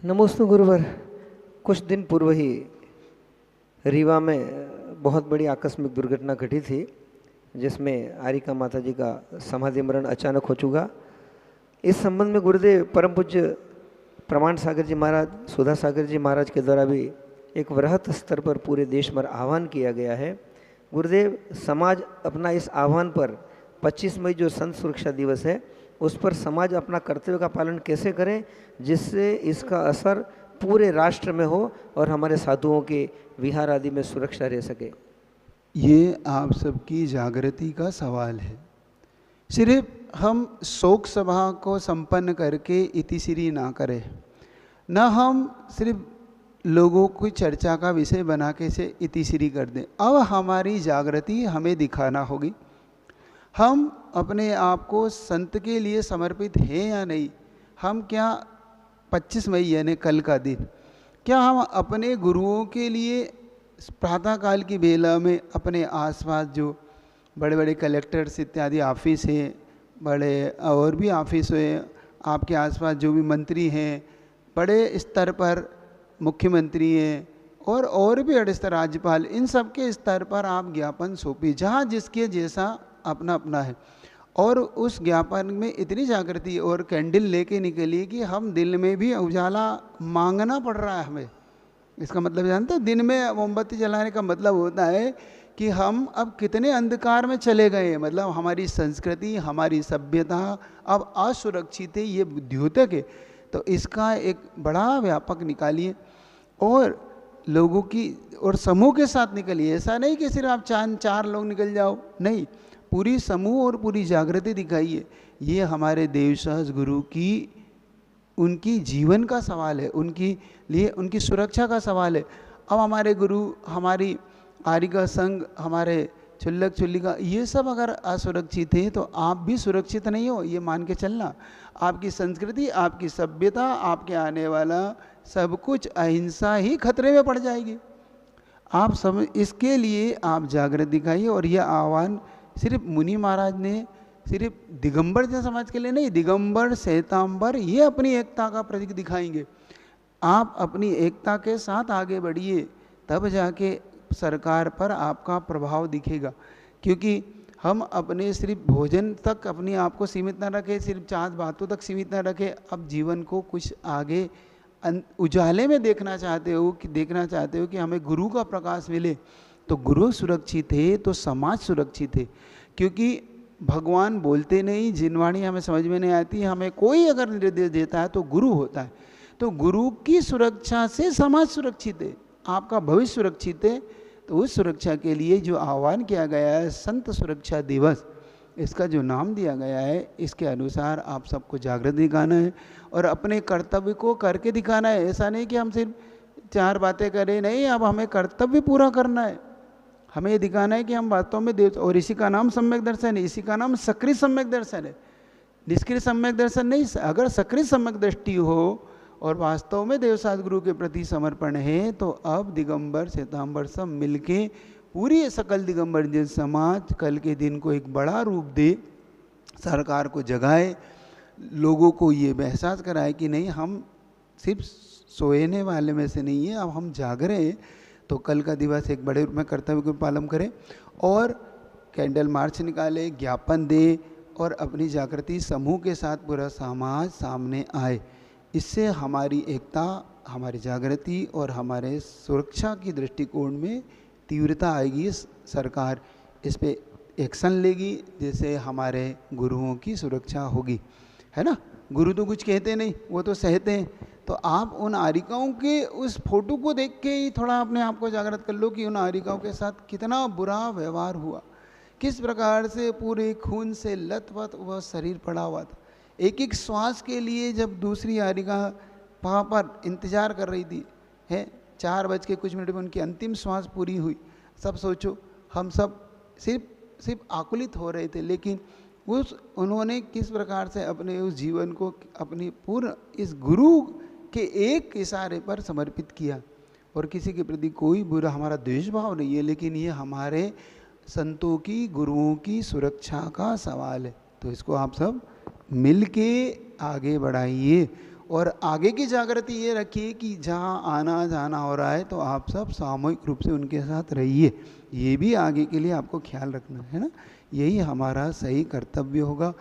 नमोस्तु गुरुवर। कुछ दिन पूर्व ही रीवा में बहुत बड़ी आकस्मिक दुर्घटना घटी थी, जिसमें आरिका माता जी का समाधि मरण अचानक हो चुका। इस संबंध में गुरुदेव परम पूज्य प्रमाण सागर जी महाराज, सुधा सागर जी महाराज के द्वारा भी एक वृहत स्तर पर पूरे देश में आह्वान किया गया है। गुरुदेव, समाज अपना इस आह्वान पर 25 मई जो संत सुरक्षा दिवस है, उस पर समाज अपना कर्तव्य का पालन कैसे करे, जिससे इसका असर पूरे राष्ट्र में हो और हमारे साधुओं के विहार आदि में सुरक्षा रह सके। ये आप सबकी जागृति का सवाल है। सिर्फ हम शोक सभा को संपन्न करके इतिश्री ना करें, न हम सिर्फ लोगों को चर्चा का विषय बना के से इतिश्री कर दें। अब हमारी जागृति हमें दिखाना होगी। हम अपने आप को संत के लिए समर्पित हैं या नहीं। हम क्या 25 मई यानी कल का दिन, क्या हम अपने गुरुओं के लिए प्रातःकाल की बेला में अपने आसपास जो बड़े बड़े कलेक्टर्स इत्यादि ऑफिस हैं, बड़े और भी ऑफिस हैं, आपके आसपास जो भी मंत्री हैं, बड़े स्तर पर मुख्यमंत्री हैं और भी बड़े स्तर राज्यपाल, इन सब के स्तर पर आप ज्ञापन सौंपिए, जहाँ जिसके जैसा अपना अपना है। और उस ज्ञापन में इतनी जागृति और कैंडल लेके निकलिए कि हम दिल में भी उजाला मांगना पड़ रहा है हमें। इसका मतलब जानते हैं, दिन में मोमबत्ती जलाने का मतलब होता है कि हम अब कितने अंधकार में चले गए। मतलब हमारी संस्कृति, हमारी सभ्यता अब असुरक्षित है, ये द्योतक है। तो इसका एक बड़ा व्यापक निकालिए और लोगों की और समूह के साथ निकलिए। ऐसा नहीं कि सिर्फ आप चार लोग निकल जाओ, नहीं, पूरी समूह और पूरी जागृति दिखाइए। ये हमारे देवसहज गुरु की उनकी जीवन का सवाल है, उनकी लिए उनकी सुरक्षा का सवाल है। अब हमारे गुरु, हमारी आरिका संघ, हमारे चुल्लक चुल्लिका, ये सब अगर असुरक्षित है तो आप भी सुरक्षित नहीं हो, ये मान के चलना। आपकी संस्कृति, आपकी सभ्यता, आपके आने वाला सब कुछ अहिंसा ही खतरे में पड़ जाएगी। आप सब इसके लिए आप जागृत दिखाइए। और यह आह्वान सिर्फ मुनि महाराज ने सिर्फ दिगंबर जन समाज के लिए नहीं, दिगंबर श्वेतांबर ये अपनी एकता का प्रतीक दिखाएंगे। आप अपनी एकता के साथ आगे बढ़िए, तब जाके सरकार पर आपका प्रभाव दिखेगा। क्योंकि हम अपने सिर्फ भोजन तक अपने आप को सीमित ना रखें, सिर्फ 4 बातों तक सीमित ना रखें। अब जीवन को कुछ आगे उजाले में देखना चाहते हो कि हमें गुरु का प्रकाश मिले, तो गुरु सुरक्षित है तो समाज सुरक्षित है। क्योंकि भगवान बोलते नहीं, जिनवाणी हमें समझ में नहीं आती, हमें कोई अगर निर्देश देता है तो गुरु होता है। तो गुरु की सुरक्षा से समाज सुरक्षित है, आपका भविष्य सुरक्षित है। तो उस सुरक्षा के लिए जो आह्वान किया गया है संत सुरक्षा दिवस, इसका जो नाम दिया गया है, इसके अनुसार आप सबको जागृत दिखाना है और अपने कर्तव्य को करके दिखाना है। ऐसा नहीं कि हम सिर्फ 4 बातें करें, नहीं, अब हमें कर्तव्य पूरा करना है। हमें ये दिखाना है कि हम वास्तव में देव, और इसी का नाम सम्यक दर्शन है, इसी का नाम सक्रिय सम्यक दर्शन है, निष्क्रिय सम्यक दर्शन नहीं। अगर सक्रिय सम्यक दृष्टि हो और वास्तव में देवसाद गुरु के प्रति समर्पण है, तो अब दिगंबर श्वेतांबर सब मिलके पूरी सकल दिगंबर जन समाज कल के दिन को एक बड़ा रूप दे, सरकार को जगाए, लोगों को ये एहसास कराए कि नहीं, हम सिर्फ सोने वाले में से नहीं है, अब हम जाग रहे हैं। तो कल का दिवस एक बड़े रूप में कर्तव्य को पालन करें और कैंडल मार्च निकाले, ज्ञापन दे और अपनी जागृति समूह के साथ पूरा समाज सामने आए। इससे हमारी एकता, हमारी जागृति और हमारे सुरक्षा की दृष्टिकोण में तीव्रता आएगी। सरकार इस पे एक्शन लेगी, जैसे हमारे गुरुओं की सुरक्षा होगी, है ना। गुरु तो कुछ कहते नहीं, वो तो सहते हैं। तो आप उन आरिकाओं के उस फोटो को देख के ही थोड़ा अपने आप को जागृत कर लो कि उन आरिकाओं के साथ कितना बुरा व्यवहार हुआ, किस प्रकार से पूरे खून से लथपथ वह शरीर पड़ा हुआ था। एक एक श्वास के लिए जब दूसरी आरिका वहाँ पर इंतजार कर रही थी, है 4 बज के कुछ मिनट में उनकी अंतिम श्वास पूरी हुई। सब सोचो, हम सब सिर्फ आकुलित हो रहे थे, लेकिन उन्होंने किस प्रकार से अपने उस जीवन को अपनी पूर्ण इस गुरु के एक इशारे पर समर्पित किया। और किसी के प्रति कोई बुरा हमारा द्वेष भाव नहीं है, लेकिन ये हमारे संतों की, गुरुओं की सुरक्षा का सवाल है। तो इसको आप सब मिल के आगे बढ़ाइए और आगे की जागृति ये रखिए कि जहाँ आना जाना हो रहा है तो आप सब सामूहिक रूप से उनके साथ रहिए, ये भी आगे के लिए आपको ख्याल रखना है ना। यही हमारा सही कर्तव्य होगा।